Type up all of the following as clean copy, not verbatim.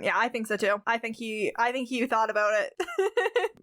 Yeah, I think so too. I think he thought about it.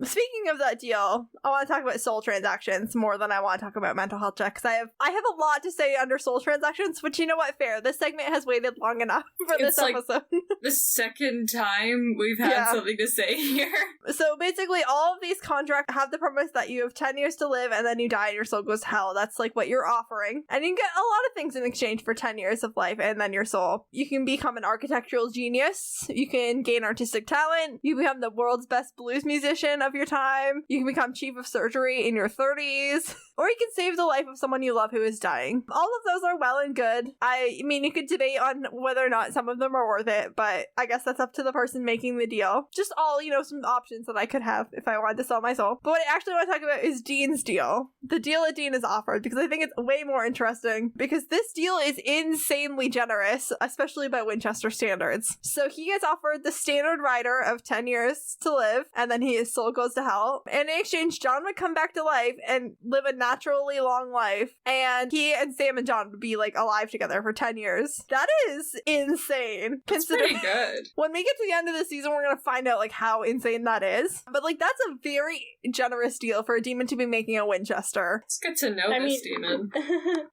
Speaking of that deal, I want to talk about soul transactions more than I want to talk about mental health checks. I have a lot to say under soul transactions, but you know what? Fair. This segment has waited long enough for this episode. The second time we've had something to say here. So basically, all of these contracts have the promise that you have 10 years to live and then you die and your soul goes to hell. That's like what you're offering. And you can get a lot of things in exchange for 10 years of life and then your soul. You can become an architectural genius. You can gain artistic talent. You become the world's best blues musician of your time. You can become chief of surgery in your 30s. Or you can save the life of someone you love who is dying. All of those are well and good. I mean, you could debate on whether or not some of them are worth it, but I guess that's up to the person making the deal. Just all, some options that I could have if I wanted to sell my soul. But what I actually want to talk about is Dean's deal. The deal that Dean has offered, because I think it's way more interesting, because this deal is insanely generous, especially by Winchester standards. So he gets offered the standard rider of 10 years to live, and then his soul goes to hell. And in exchange, John would come back to life and live a naturally long life, and he and Sam and John would be alive together for 10 years. That is insane. That's pretty good. When we get to the end of the season, we're gonna find out how insane that is. But that's a very generous deal for a demon to be making a Winchester. It's good to know this demon.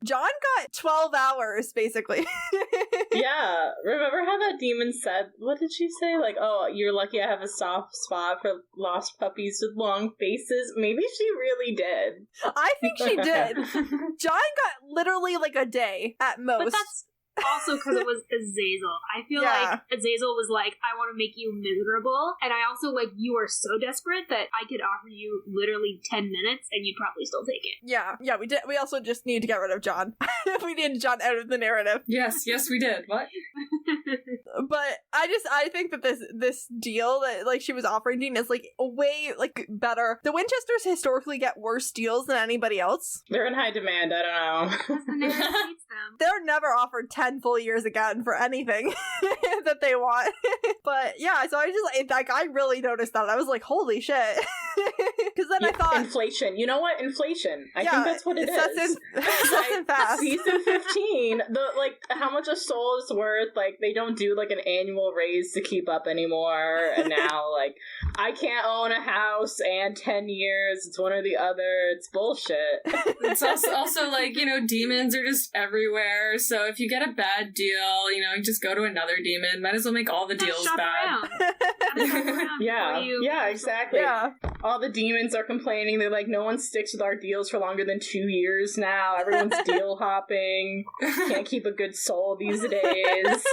John got 12 hours basically. Yeah, remember how that demon said, what did she say? Oh, you're lucky I have a soft spot for lost puppies with long faces. Maybe she really did. I think she did. John got literally a day at most. But that's also because it was Azazel. I feel like Azazel was I want to make you miserable, and I also you are so desperate that I could offer you literally 10 minutes and you'd probably still take it. Yeah, we did. We also just need to get rid of John. We needed John out of the narrative. Yes, we did. What? But I think that this deal that she was offering Dean is way better. The Winchesters historically get worse deals than anybody else. They're in high demand. I don't know. Because the narrative hates them. They're never offered 10 full years again for anything that they want. But yeah, so I just I really noticed that. I was like, holy shit. Because then I thought inflation. You know what? Inflation. I think that's what it is. That's in fast. Season 15, how much a soul is worth. They don't do an annual raise to keep up anymore. And now I can't own a house and 10 years. It's one or the other. It's bullshit. It's also demons are just everywhere. So if you get a bad deal, just go to another demon. Might as well make all the deals bad. Yeah, exactly. Yeah. All the demons are complaining. They're no one sticks with our deals for longer than 2 years now. Everyone's deal hopping. Can't keep a good soul these days.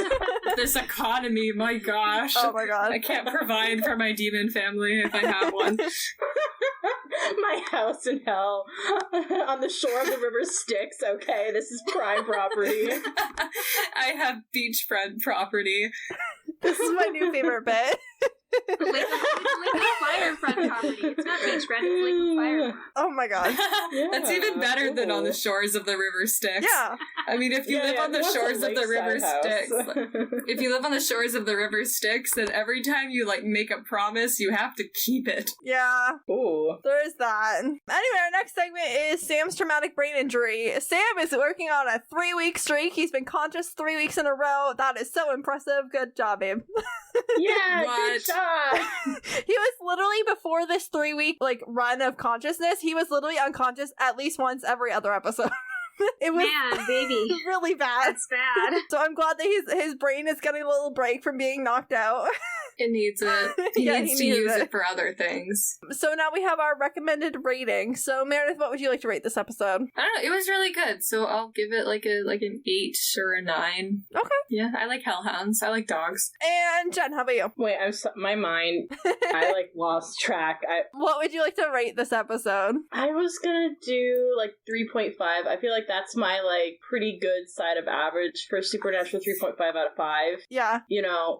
This economy, my gosh. Oh my god. I can't provide for my demon family if I have one. My house in hell on the shore of the river Styx. Okay, this is prime property. I have beachfront property. This is my new favorite bit. Liquid firefront property. It's not beachfront, it's liquid firefront. Oh my god. Yeah, that's even better than on the shores of the river Styx. Yeah. I mean, if you live on the shores of the river Styx, if you live on the shores of the river Styx, then every time you make a promise, you have to keep it. Yeah. Ooh. There is that. Anyway, our next segment is Sam's traumatic brain injury. Sam is working on a 3-week streak. He's been conscious 3 weeks in a row. That is so impressive. Good job, babe. Yeah, good job. He was literally, before this 3-week run of consciousness, he was literally unconscious at least once every other episode. It was baby, really bad. That's bad. So I'm glad that his brain is getting a little break from being knocked out. It needs it. He needs to use it for other things. So now we have our recommended rating. So Meredith, what would you like to rate this episode? I don't know. It was really good. So I'll give it an 8 or a 9. Okay. Yeah, I like hellhounds. I like dogs. And Jen, how about you? Wait, my mind. I lost track. What would you like to rate this episode? I was gonna do 3.5. I feel that's my pretty good side of average for Supernatural. 3.5 out of 5. Yeah.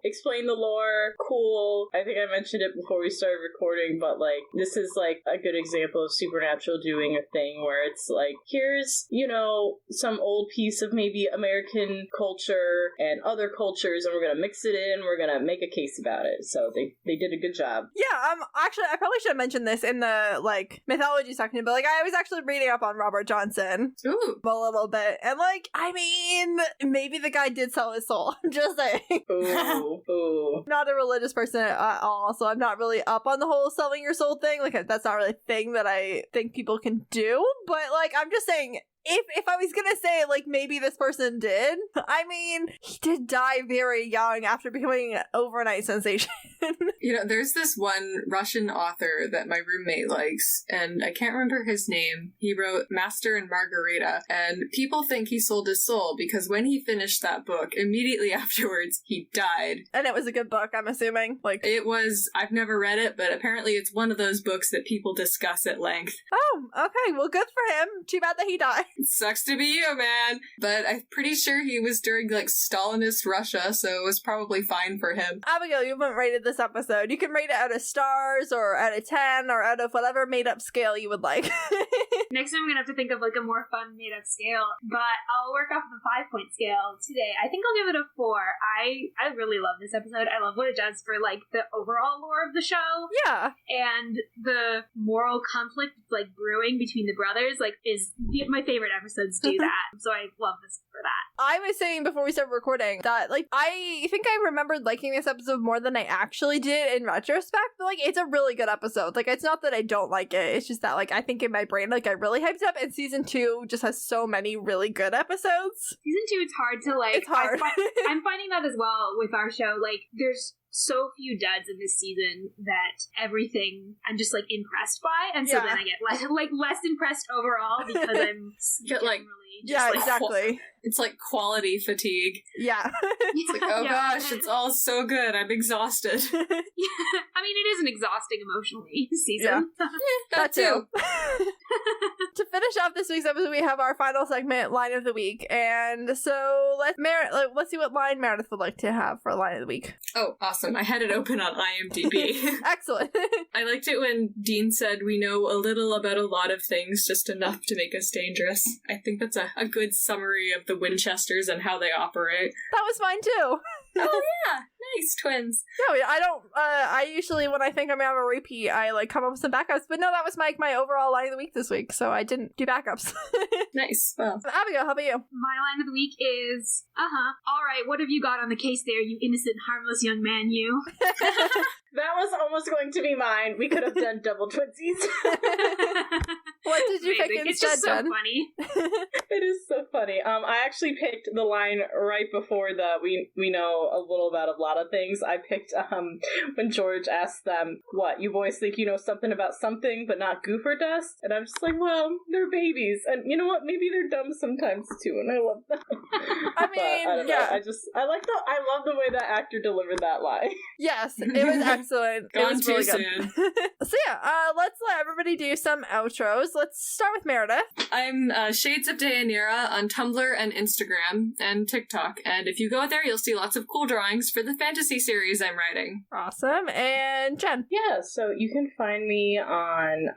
Explain the lore, cool. I think I mentioned it before we started recording, but like this is like a good example of Supernatural doing a thing where it's like, here's, you know, some old piece of maybe American culture and other cultures, and we're gonna mix it in, we're gonna make a case about it. So they did a good job. Yeah, actually I probably should have mentioned this in the like mythology section, but like I was actually reading up on Robert Johnson. Ooh. A little bit. And like, I mean, maybe the guy did sell his soul. I'm just saying. Ooh. Not a religious person at all, so I'm not really up on the whole selling your soul thing. Like, that's not really a thing that I think people can do. But like, I'm just saying, if I was gonna say, like, maybe this person did, I mean, he did die very young after becoming an overnight sensation. You know, there's this one Russian author that my roommate likes, and I can't remember his name. He wrote Master and Margarita, and people think he sold his soul because when he finished that book, immediately afterwards, he died. And it was a good book, I'm assuming. Like, it was, I've never read it, but apparently it's one of those books that people discuss at length. Oh, okay, well, good for him. Too bad that he died. It sucks to be you, man. But I'm pretty sure he was during, like, Stalinist Russia, so it was probably fine for him. Abigail, you haven't rated this episode. You can rate it out of stars, or out of 10, or out of whatever made-up scale you would like. Next time I'm gonna have to think of like a more fun made-up scale, but I'll work off the 5-point scale today. I think I'll give it a 4. I really love this episode. I love what it does for like the overall lore of the show. Yeah. And the moral conflict like brewing between the brothers like is my favorite episodes do that. So I love this for that. I was saying before we started recording that, like, I think I remembered liking this episode more than I actually did in retrospect, but, like, it's a really good episode. Like, it's not that I don't like it, it's just that, like, I think in my brain, like, I really hyped it up, and season 2 just has so many really good episodes. Season 2, it's hard to, like... It's hard. I'm finding that as well with our show. Like, there's so few duds in this season that everything I'm just, like, impressed by, and so then I get, less impressed overall because I'm... Get, like... Yeah, like, exactly. It's like quality fatigue. Yeah. It's like, oh gosh, it's all so good. I'm exhausted. Yeah. I mean, it is an exhausting emotionally season. Yeah. That too. To finish off this week's episode, we have our final segment, Line of the Week. And so let's see what line Meredith would like to have for Line of the Week. Oh, awesome. I had it open on IMDb. Excellent. I liked it when Dean said, we know a little about a lot of things, just enough to make us dangerous. I think that's a good summary of the Winchesters and how they operate. That was mine too. Oh yeah, nice twins. No, I don't. I usually, when I think I'm gonna have a repeat, I like come up with some backups. But no, that was my overall line of the week this week, so I didn't do backups. Nice. Well, Abigail, how about you? My line of the week is, all right, what have you got on the case there, you innocent, harmless young man, you? That was almost going to be mine. We could have done double twinsies. What did you pick instead, It's just so Jenn? funny. It is so funny. I actually picked the line right before the we know a little about a lot of things. I picked when George asked them, what, you boys think you know something about something but not goof or dust? And I'm just like, well, they're babies. And you know what? Maybe they're dumb sometimes too, and I love that. I mean, I don't know. yeah. I love the way that actor delivered that line. Yes, it was excellent. It gone was too really good. soon. So yeah, let's let everybody do some outros. Let's start with Meredith. I'm Shades of Deyanira on Tumblr and Instagram and TikTok. And if you go there, you'll see lots of cool drawings for the fantasy series I'm writing. Awesome. And Jenn. Yeah, so you can find me on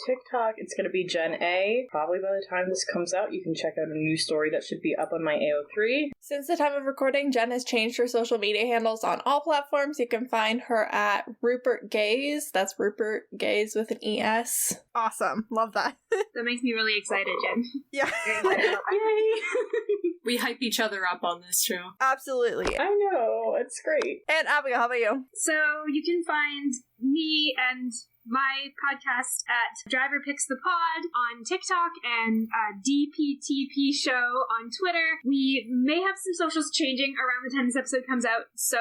TikTok. It's going to be Jenn A. Probably by the time this comes out, you can check out a new story that should be up on my AO3. Since the time of recording, Jenn has changed her social media handles on all platforms. You can find her at Rupert Gaze. That's Rupert Gaze with an ES. Awesome. Love that. That makes me really excited, Jenn. Yeah. Yay! We hype each other up on this show. Absolutely. I know, it's great. And Abigail, how about you? So you can find me and my podcast at Driver Picks the Pod on TikTok and DPTP Show on Twitter. We may have some socials changing around the time this episode comes out, so...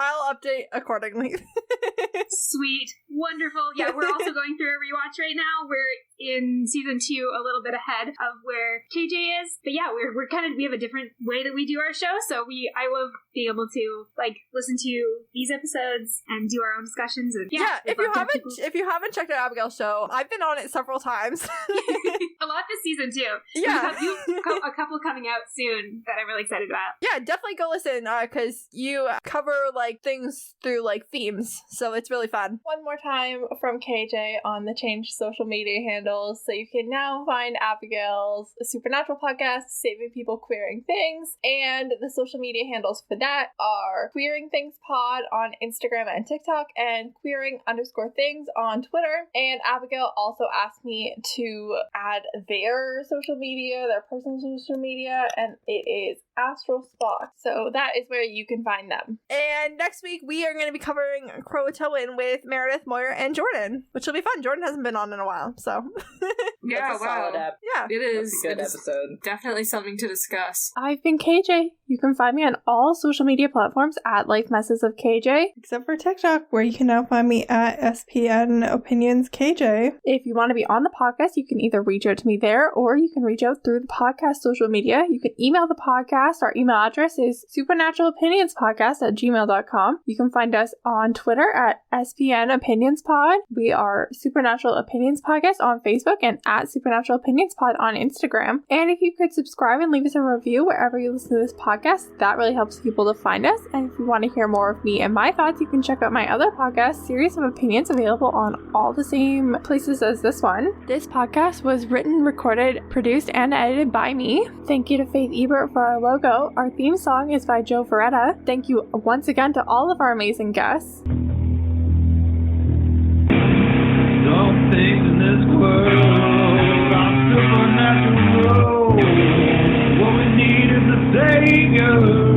I'll update accordingly. Sweet. Wonderful. Yeah, we're also going through a rewatch right now. We're in season 2 a little bit ahead of where KJ is. But yeah, we're kind of, we have a different way that we do our show, so I love being able to, like, listen to these episodes and do our own discussions. And yeah, if you haven't checked out Abigail's show, I've been on it several times. A lot this season too. Yeah. You have a couple coming out soon that I'm really excited about. Yeah, definitely go listen, because you cover, like, things through, like, themes, so it's really fun. One more time from KJ on the changed social media handles, so you can now find Abigail's Supernatural podcast, Saving People Queering Things, and the social media handles for that are Queering Things Pod on Instagram and TikTok, and Queering_Things on Twitter. And Abigail also asked me to add their social media, their personal social media, and it is Astral Spock. So that is where you can find them. And next week we are going to be covering Croatoan with Meredith, Moira, and Jordan, which will be fun. Jordan hasn't been on in a while, so yeah, wow. Yeah, it is. That's a good episode. Definitely something to discuss. I've been KJ. You can find me on all social media platforms at Life Messes of KJ, except for TikTok, where you can now find me at SPN Opinions KJ. If you want to be on the podcast, you can either reach out to me there, or you can reach out through the podcast social media. You can email the podcast. Our email address is supernaturalopinionspodcast@gmail.com. You can find us on Twitter at SPN Opinions Pod. We are Supernatural Opinions Podcast on Facebook and at Supernatural Opinions Pod on Instagram. And if you could subscribe and leave us a review wherever you listen to this podcast, that really helps people to find us. And if you want to hear more of me and my thoughts, you can check out my other podcast, Series of Opinions, available on all the same places as this one. This podcast was written, recorded, produced, and edited by me. Thank you to Faith Ebert for our logo. Our theme song is by Joe Veretta. Thank you once again to all of our amazing guests. Some things in this world are supernatural. What we need is a savior.